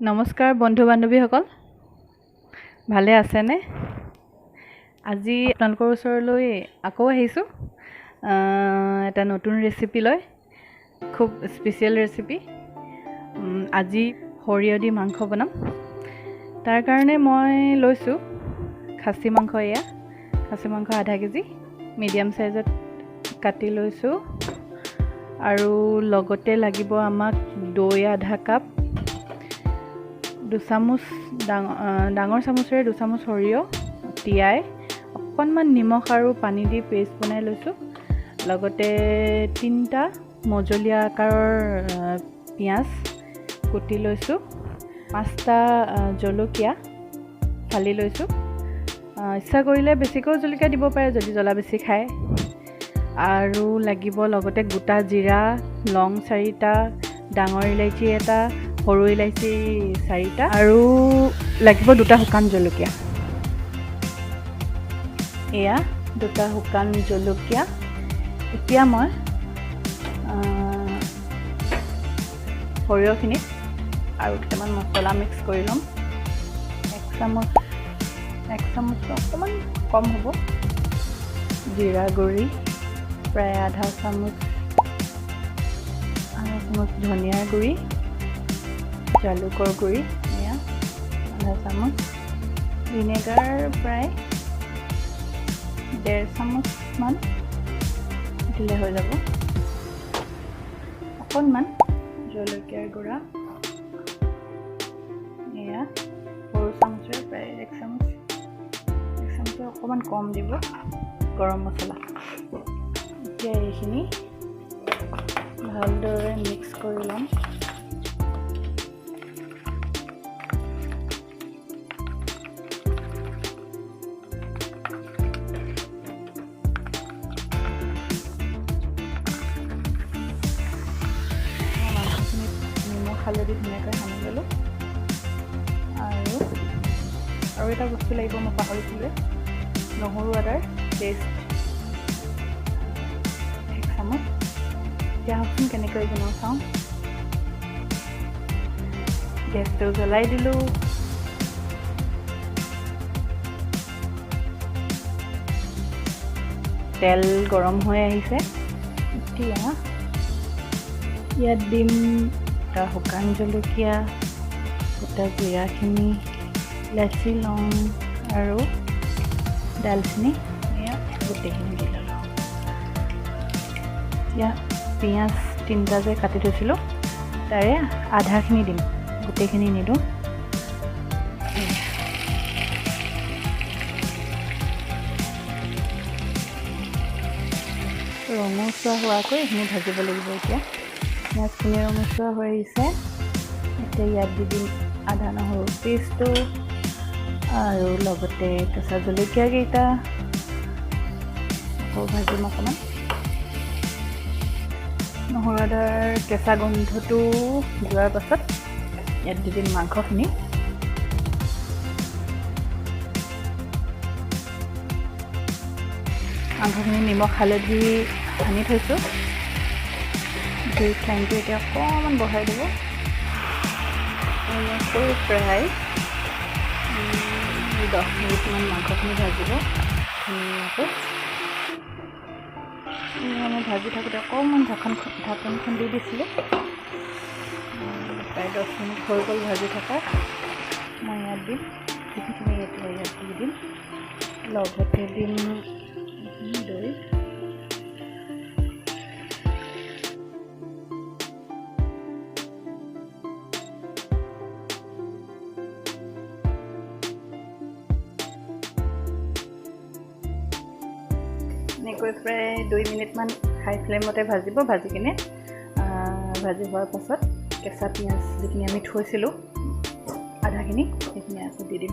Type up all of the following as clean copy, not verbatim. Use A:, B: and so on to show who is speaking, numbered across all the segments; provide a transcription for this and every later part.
A: নমস্কাৰ বন্ধু বান্ধৱীসকল, ভালে আছেনে? আজি আপোনালোকৰ ওচৰলৈ আকৌ আহিছোঁ এটা নতুন ৰেচিপি লৈ, খুব স্পেচিয়েল ৰেচিপি। আজি সৰিয়হ দি মাংস বনাম। তাৰ কাৰণে মই লৈছোঁ খাচী মাংস। এয়া খাচী মাংস আধা কেজি মিডিয়াম চাইজত কাটি লৈছোঁ, আৰু লগতে লাগিব আমাক দৈ আধা কাপ, 2 চামুচ ডাঙৰ চামুচেৰে 2 চামুচ সৰিয়হ তিয়াই অকণমান নিমখ আৰু পানী দি পেষ্ট বনাই লৈছোঁ। লগতে 3টা মজলীয়া আকাৰৰ পিঁয়াজ কুটি লৈছোঁ, 5টা জলকীয়া ফালি লৈছোঁ। ইচ্ছা কৰিলে বেছিকৈও জলকীয়া দিব পাৰে যদি জ্বলা বেছি খায়। আৰু লাগিব লগতে গোটা জিৰা, লং 4টা, ডাঙৰ ইলাইচি 1টা, সৰু ইলাইচি 4টা, আৰু লাগিব 2টা শুকান জলকীয়া। এয়া 2টা শুকান জলকীয়া। এতিয়া মই সৰিয়হখিনিত আৰু কেইটামান মছলা মিক্স কৰি ল'ম। 1 চামুচ অকণমান কম হ'ব জিৰা গুড়ি, প্ৰায় আধা চামুচ ধনিয়াৰ গুড়ি, জালুকৰ গুড়ি এয়া আধা চামুচ, ভিনেগাৰ প্ৰায় 1.5 চামুচমান দিলে হৈ যাব। অকণমান জলকীয়াৰ গুড়া এয়া সৰু চামুচেৰে প্ৰায় 1 চামুচৰ অকণমান কম দিব। গৰম মছলা। এতিয়া এইখিনি ভালদৰে মিক্স কৰি ল'ম। মাংসখিনিত নিমখ হালধি ধুনীয়াকৈ সানি ল'লোঁ। আৰু এটা বস্তু লাগিব, মই পাহৰিছিলোঁ, নহৰু আদাৰ পেষ্ট 1 চামুচ। এতিয়া আহকচোন কেনেকৈ বনাওঁ চাওঁ। গেছটো জ্বলাই দিলোঁ। তেল গৰম হৈ আহিছে। এতিয়া ইয়াত দিম এটা শুকান জলকীয়া, গোটা জিৰাখিনি, ইলাচি, লং আৰু ডালচেনি এয়া গোটেইখিনি দি ল'লোঁ। এতিয়া পিঁয়াজ 3টা যে কাটি থৈছিলোঁ তাৰে আধাখিনি দিম, গোটেইখিনি নিদিওঁ। ৰঙচুৱা হোৱাকৈ এইখিনি ভাজিব লাগিব। এতিয়া পিঁয়াজখিনি ৰঙচুৱা হৈ আহিছে। এতিয়া ইয়াত দি দিম আদা নহৰু পেষ্টটো, আৰু লগতে কেঁচা জলকীয়াকেইটা আকৌ ভাজিম অকণমান। নহৰু আদাৰ কেঁচা গোন্ধটো যোৱাৰ পাছত ইয়াত দি দিম মাংসখিনি। মাংসখিনি নিমখ হালধি সানি থৈছোঁ। জুইৰ ফ্লেমটো এতিয়া অকণমান বঢ়াই দিব। প্ৰায় 10 মিনিটমান মাংসখিনি ভাজিব ধুনীয়াকৈ। আমি ভাজি থাকোঁতে অকণমান ঢাকনখন দি দিছিলোঁ। প্ৰায় 10 মিনিট হৈ গ'ল ভাজি থকা। মই ইয়াত দিম সেইখিনি, এতিয়া ইয়াত দি দিম। লগতে দিম দৈ। এনেকৈ প্ৰায় 2 মিনিটমান হাই ফ্লেমতে ভাজিব। ভাজি কিনে ভাজি হোৱাৰ পাছত কেঁচা পিঁয়াজ যিখিনি আমি থৈছিলোঁ আধাখিনি, সেইখিনি আকৌ দি দিম।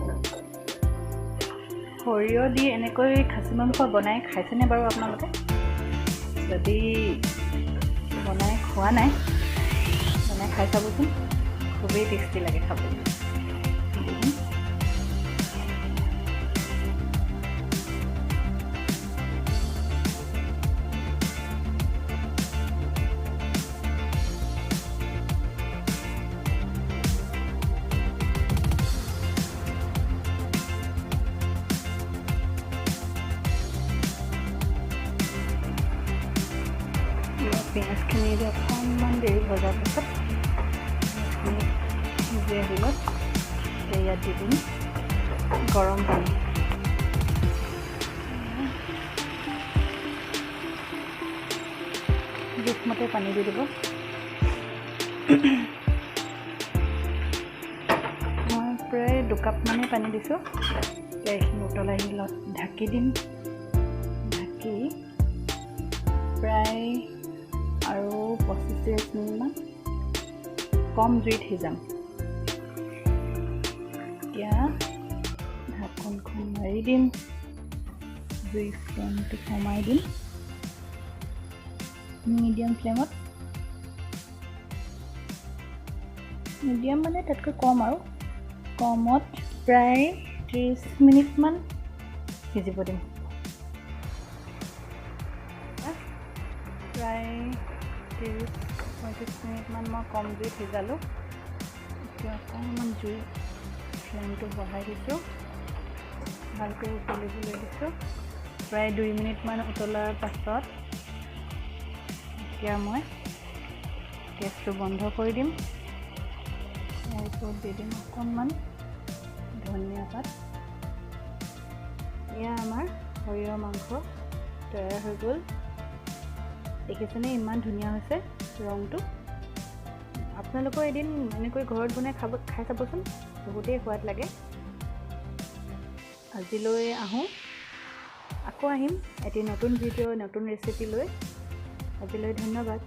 A: সৰিয়হ দি এনেকৈ খাচী মাংস বনাই খাইছেনে বাৰু আপোনালোকে? যদি বনাই খোৱা নাই, বনাই খাই চাবচোন, খুবেই টেষ্টি লাগে খাবলৈ। পিঁয়াজখিনি অকণমান দেৰি ভজাৰ পাছত সিজি আহিলত ইয়াত দি দিম গৰম পানী। জোখমতে পানী দি দিব। মই প্ৰায় 2 কাপ মানে পানী দিছোঁ। এইখিনি উতলাই আহিলত ঢাকি দিম। ঢাকি প্ৰায় আৰু 25-30 মিনিটমান কম জুইত সিজাম। এতিয়া ঢাকনখন মাৰি দিম। জুই ফ্লেমটো কমাই দিম মিডিয়াম ফ্লেমত। মিডিয়াম মানে তাতকৈ কম আৰু কমত প্ৰায় 30 মিনিটমান সিজিব দিম। প্ৰায় 30-35 মিনিটমান মই কম জুইত সিজালোঁ। এতিয়া অকণমান জুই ফ্লেমটো বঢ়াই দিছোঁ, ভালকৈ উতলিবলৈ দিছোঁ। প্ৰায় 2 মিনিটমান উতলাৰ পাছত এতিয়া মই গেছটো বন্ধ কৰি দিম। ইয়াৰ ওপৰত দি দিম অকণমান ধনিয়া পাত। এয়া আমাৰ সৰিয়হ মাংস তৈয়াৰ হৈ গ'ল। দেখিছেনে ইমান ধুনীয়া হৈছে ৰংটো। আপোনালোকৰ এদিন এনেকৈ ঘৰত বনাই খাই চাবচোন, বহুতেই সোৱাদ লাগে। আজিলৈ আহোঁ, আকৌ আহিম এটি নতুন ভিডিঅ' নতুন ৰেচিপি লৈ। আজিলৈ ধন্যবাদ।